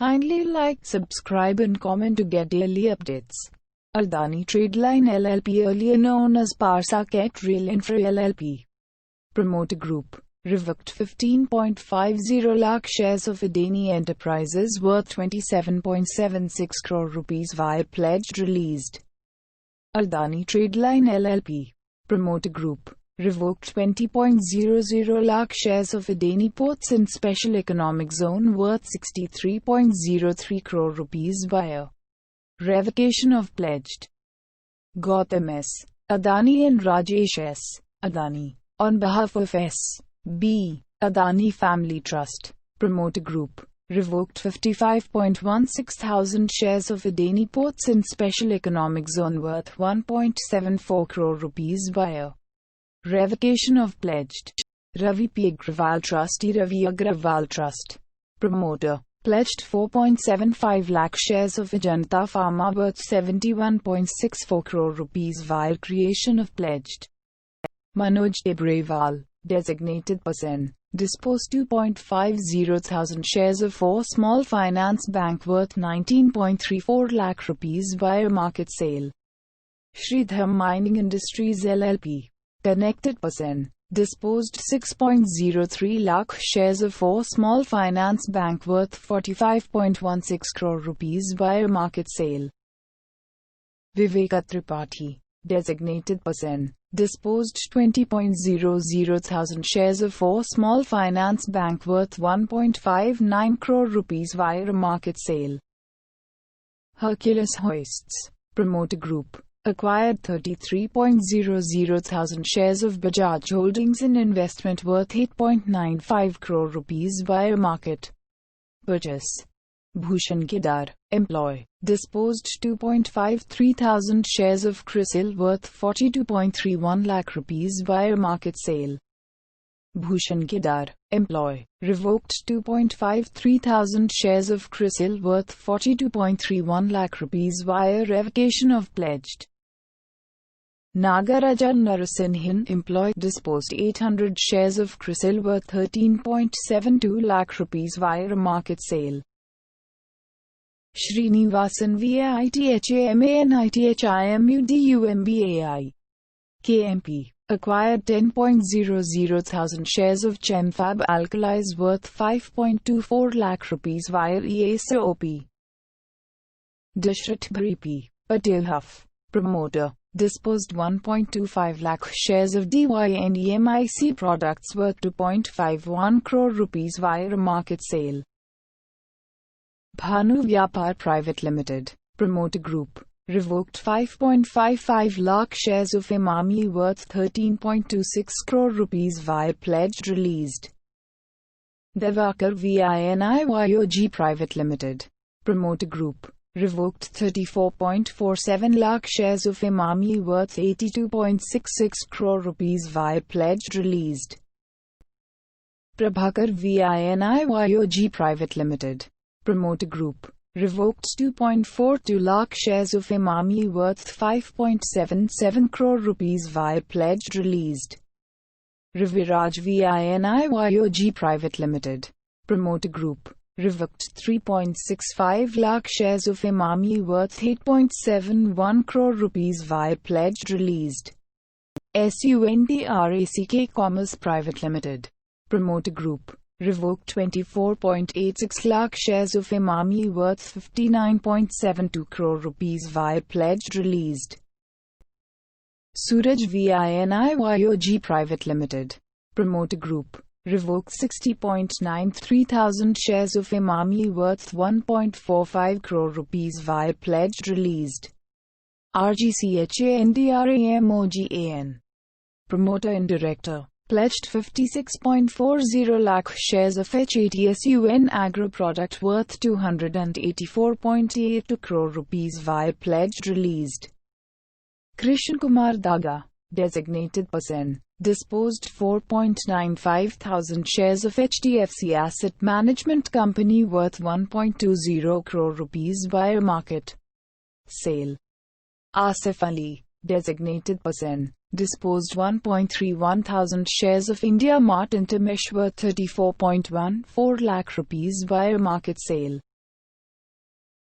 Kindly like, subscribe and comment to get daily updates. ADANI Tradeline LLP, earlier known as Parsacet Rail Infra LLP. Promoter Group revoked 15.50 lakh shares of ADANI Enterprises worth 27.76 crore rupees via pledge released. ADANI Tradeline LLP. Promoter Group revoked 20.00 lakh shares of ADANI Ports in Special Economic Zone worth 63.03 crore rupees via revocation of pledged. Gautam S. ADANI and Rajesh S. ADANI. On behalf of S.B. ADANI Family Trust. Promoter Group revoked 55.16 thousand shares of ADANI Ports in Special Economic Zone worth 1.74 crore rupees via revocation of pledged. Ravi P. Agrawal Trustee Ravi Agrawal Trust. Promoter pledged 4.75 lakh shares of AJANTA PHARMA worth 71.64 crore rupees via creation of pledged. Manoj Agrawal, designated person, disposed 2.50 thousand shares of 4 Small Finance Bank worth 19.34 lakh rupees via market sale. Shridhar Mining Industries LLP, connected person, disposed 6.03 lakh shares of 4 Small Finance Bank worth 45.16 crore rupees via market sale. Vivek Tripathi, designated person, disposed 20.00 thousand shares of 4 Small Finance Bank worth 1.59 crore rupees via market sale. Hercules Hoists. Promoter Group acquired 33.00 thousand shares of BAJAJ Holdings in investment worth 8.95 crore rupees via market purchase. Bhushan Kedar, employee, disposed 2.53 thousand shares of CRISIL worth 42.31 lakh rupees via market sale. Bhushan Kedar, employee, revoked 2.53 thousand shares of CRISIL worth 42.31 lakh rupees via revocation of pledged. Nagarajan Narasimhan, employee, disposed 800 shares of CRISIL worth 13.72 lakh rupees via market sale. Srinivasan VITHAMANITHIMUDUMBAI KMP acquired 10.00 thousand shares of Chemfab Alkalis worth 5.24 lakh rupees via ESOP. Dashrath Bhari Patel Huff, promoter, disposed 1.25 lakh shares of DYNEMIC products worth 2.51 crore rupees via market sale. Bhanu Vyapar Private Limited, promoter group, revoked 5.55 lakh shares of EMAMI worth 13.26 crore rupees via pledge released. Devakar VINIYOG Private Limited, promoter group, revoked 34.47 lakh shares of EMAMI worth 82.66 crore rupees via pledge released. Prabhakar VINIYOG Private Limited, promoter group, revoked 2.42 lakh shares of EMAMI worth 5.77 crore rupees via pledge released. Raviraj VINIYOG Private Limited, promoter group, revoked 3.65 lakh shares of EMAMI worth 8.71 crore rupees via pledge released. SUNTRACK Commerce Private Limited, promoter group, revoked 24.86 lakh shares of EMAMI worth 59.72 crore rupees via pledge released. Suraj VINIYOG Private Limited, promoter group, revoked 60.93 thousand shares of EMAMI worth 1.45 crore rupees via pledge released. RGCHANDRAMOGAN, promoter and director, pledged 56.40 lakh shares of HATSUN Agro product worth 284.82 crore rupees via pledge released. Krishan Kumar Daga, designated person, disposed 4.95 thousand shares of HDFC Asset Management Company worth 1.20 crore rupees via market sale. Asif Ali, designated person, disposed 1.31 thousand shares of IndiaMART InterMESH worth 34.14 lakh rupees via market sale.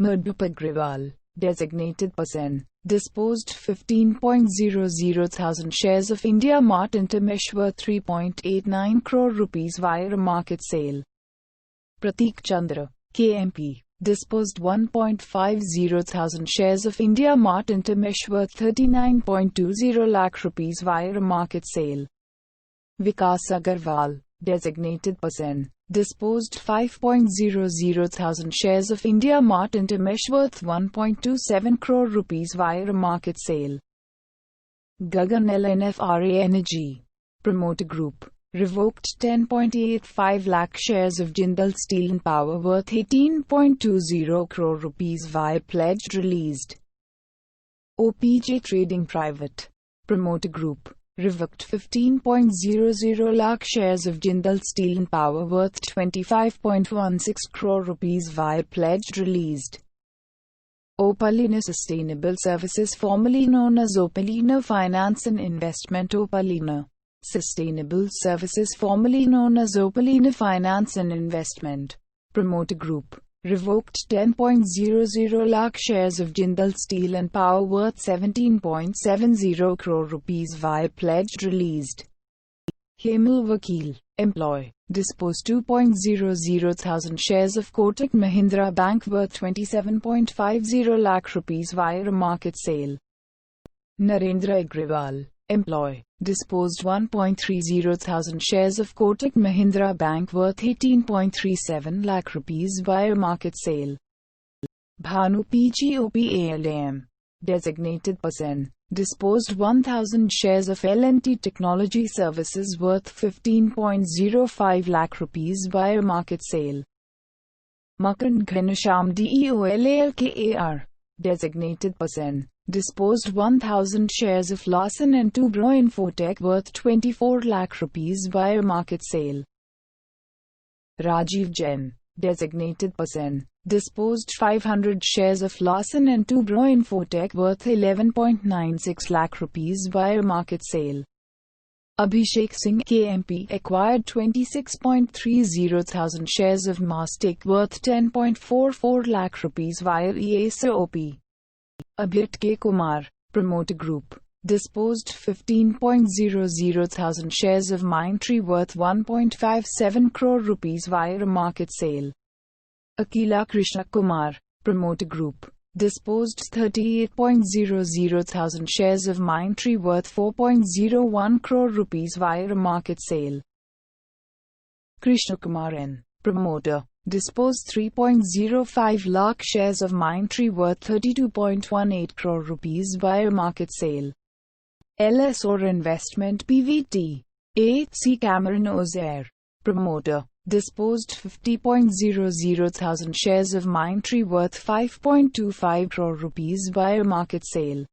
Vaibhav Global, designated person, disposed 15.00 thousand shares of IndiaMART InterMESH worth 3.89 crore rupees via a market sale. Prateek Chandra, KMP, disposed 1.50 thousand shares of IndiaMART InterMESH worth 39.20 lakh rupees via a market sale. Vikas Agarwal, designated person, disposed 5.00 thousand shares of IndiaMART InterMESH worth 1.27 crore rupees via a market sale. Gagan LNFRA Energy, Promoter Group, revoked 10.85 lakh shares of JINDAL Steel and Power worth 18.20 crore rupees via pledge released. OPJ Trading Private, Promoter Group, revoked 15.00 lakh shares of JINDAL Steel and Power worth 25.16 crore rupees via pledge released. Opalina Sustainable Services, formerly known as Opalina Finance and Investment. Opalina Sustainable Services, formerly known as Opalina Finance and Investment, Promoter Group, revoked 10.00 lakh shares of JINDAL Steel and Power worth 17.70 crore rupees via pledge released. Hemal Vakil, Employee, disposed 2.00 thousand shares of KOTAK Mahindra Bank worth 27.50 lakh rupees via a market sale. Narendra Agrawal, Employee, disposed 1.30 thousand shares of KOTAK Mahindra Bank worth 18.37 lakh rupees via market sale. Bhanu PGOPALAM, designated person, disposed 1,000 shares of L&T Technology Services worth 15.05 lakh rupees via market sale. Makand Ghanasham DEOLALKAR, designated person, disposed 1,000 shares of Larsen and Toubro Infotech worth 24 lakh rupees via market sale. Rajiv Jain, designated person, disposed 500 shares of Larsen and Toubro Infotech worth 11.96 lakh rupees via market sale. Abhishek Singh KMP acquired 26.30 thousand shares of MASTEK worth 10.44 lakh rupees via ESOP. Abhit K. Kumar, Promoter Group, disposed 15.00 thousand shares of Mindtree worth 1.57 crore rupees via a market sale. Akila Krishna Kumar, Promoter Group, disposed 38.00 thousand shares of Mindtree worth 4.01 crore rupees via a market sale. Krishna Kumar N, Promoter, disposed 3.05 lakh shares of Mindtree worth 32.18 crore rupees via market sale. LS or Investment PVT, AC Cameron Ozair, Promoter, disposed 50.00 thousand shares of Mindtree worth 5.25 crore rupees via market sale.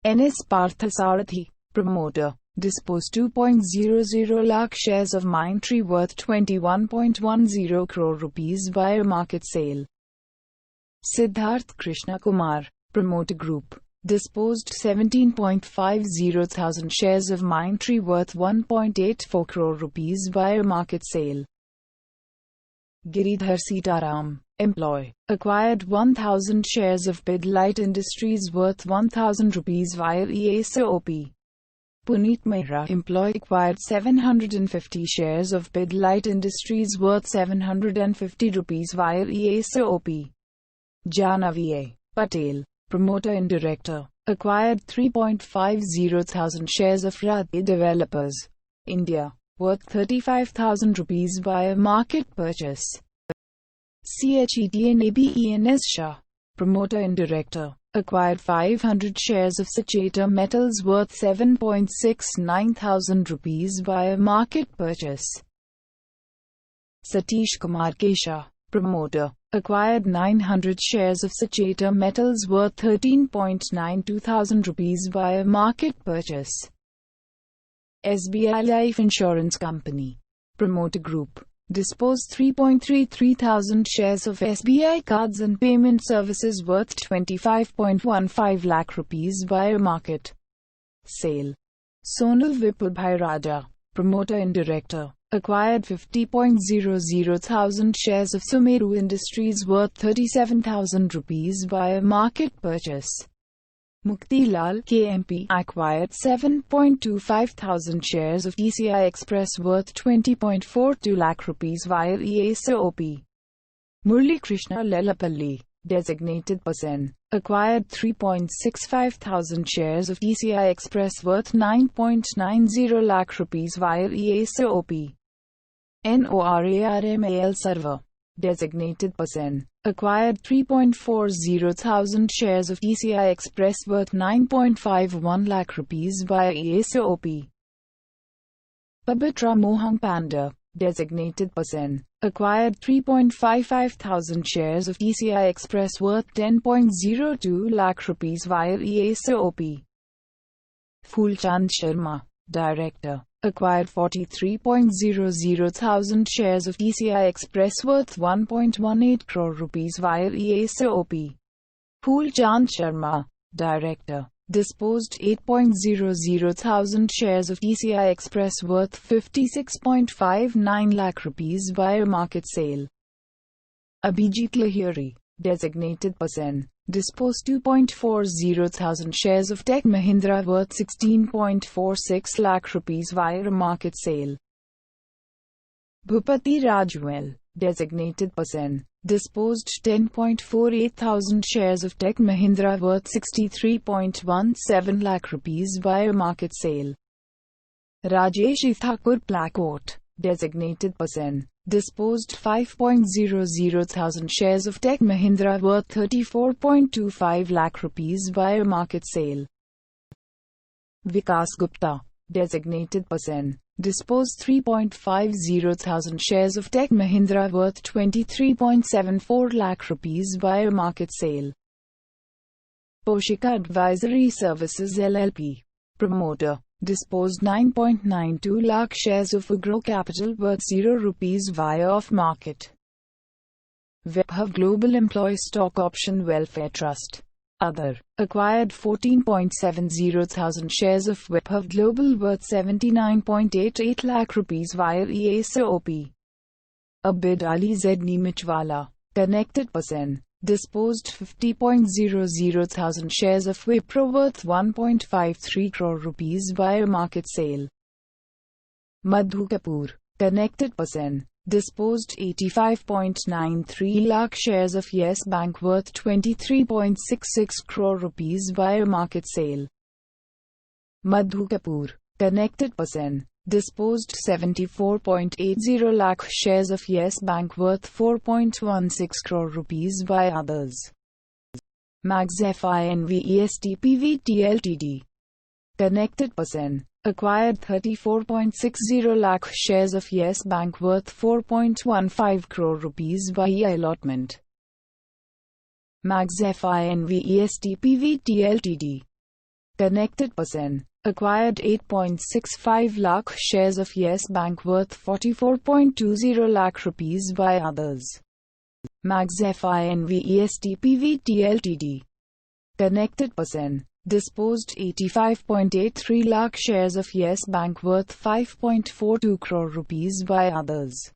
NS Parthasarathi, Promoter, disposed 2.00 lakh shares of Mindtree worth 21.10 crore rupees via market sale. Siddharth Krishna Kumar, Promoter Group, disposed 17.50 thousand shares of Mindtree worth 1.84 crore rupees via market sale. Giridhar Sitaram, Employee, acquired 1,000 shares of PIDILITE Industries worth 1,000 rupees via ESOP. Puneet Mehra, Employee, acquired 750 shares of PIDILITE Industries worth 750 rupees via ESOP. Janavi Patel, Promoter and Director, acquired 3.50 thousand shares of RADHE Developers, India, worth 35,000 rupees via market purchase. CHETNABENS Shah, Promoter and Director, acquired 500 shares of SACHETA Metals worth 7.69 thousand rupees via market purchase. Satish Kumar Kesha, Promoter, acquired 900 shares of SACHETA Metals worth 13.92 thousand rupees via market purchase. SBI Life Insurance Company, Promoter Group, disposed 3.33 thousand shares of SBI Cards and Payment Services worth 25.15 lakh rupees via market sale. Sonal Vipulbhai Raja, Promoter and Director, acquired 50,000 shares of SUMERU Industries worth 37,000 rupees via market purchase. Muktilal KMP acquired 7,25,000 shares of TCI Express worth 20.42 lakh rupees via ESOP. Murali Krishna Lellapalli, designated person, acquired 3,65,000 shares of TCI Express worth 9.90 lakh rupees via ESOP. NORARMAL Server, designated person, acquired 3.40 thousand shares of TCI Express worth 9.51 lakh rupees via ESOP. Pabitra Mohang Panda, designated person, acquired 3.55 thousand shares of TCI Express worth 10.02 lakh rupees via ESOP. Phoolchand Sharma, director, acquired 43.00 thousand shares of TCI Express worth 1.18 crore rupees via ESOP. Phoolchand Sharma, director, disposed 8.00 thousand shares of TCI Express worth 56.59 lakh rupees via market sale. Abhijit Lahiri, designated person, disposed 2.40 thousand shares of Tech Mahindra worth 16.46 lakh rupees via a market sale. Bhupati Rajwell, designated person, disposed 10.48 thousand shares of Tech Mahindra worth 63.17 lakh rupees via market sale. Rajesh Thakur Placoat, designated person, disposed 5.00 thousand shares of Tech Mahindra worth 34.25 lakh rupees via market sale. Vikas Gupta, designated person, disposed 3.50 thousand shares of Tech Mahindra worth 23.74 lakh rupees via market sale. Poshika Advisory Services LLP, promoter, disposed 9.92 lakh shares of Ugro Capital worth 0 rupees via off-market. Vaibhav Global Employee Stock Option Welfare Trust, other, acquired 14.70 thousand shares of Vaibhav Global worth 79.88 lakh rupees via ESOP. Abid Ali Z. Nimichwala, connected person, disposed 50.00 thousand shares of WIPRO worth 1.53 crore rupees via market sale. Madhu Kapoor, connected person, disposed 85.93 lakh shares of Yes Bank worth 23.66 crore rupees via market sale. Madhu Kapoor, connected person, disposed 74.80 lakh shares of Yes Bank worth 4.16 crore rupees via others. Mags FINVESTPVT Ltd, connected person, acquired 34.60 lakh shares of Yes Bank worth 4.15 crore rupees via allotment. Mags FINVESTPVT Ltd, connected person, acquired 8.65 lakh shares of Yes Bank worth 44.20 lakh rupees via others. Mags FINVESTPVT Ltd, connected person, disposed 85.83 lakh shares of Yes Bank worth 5.42 crore rupees via others.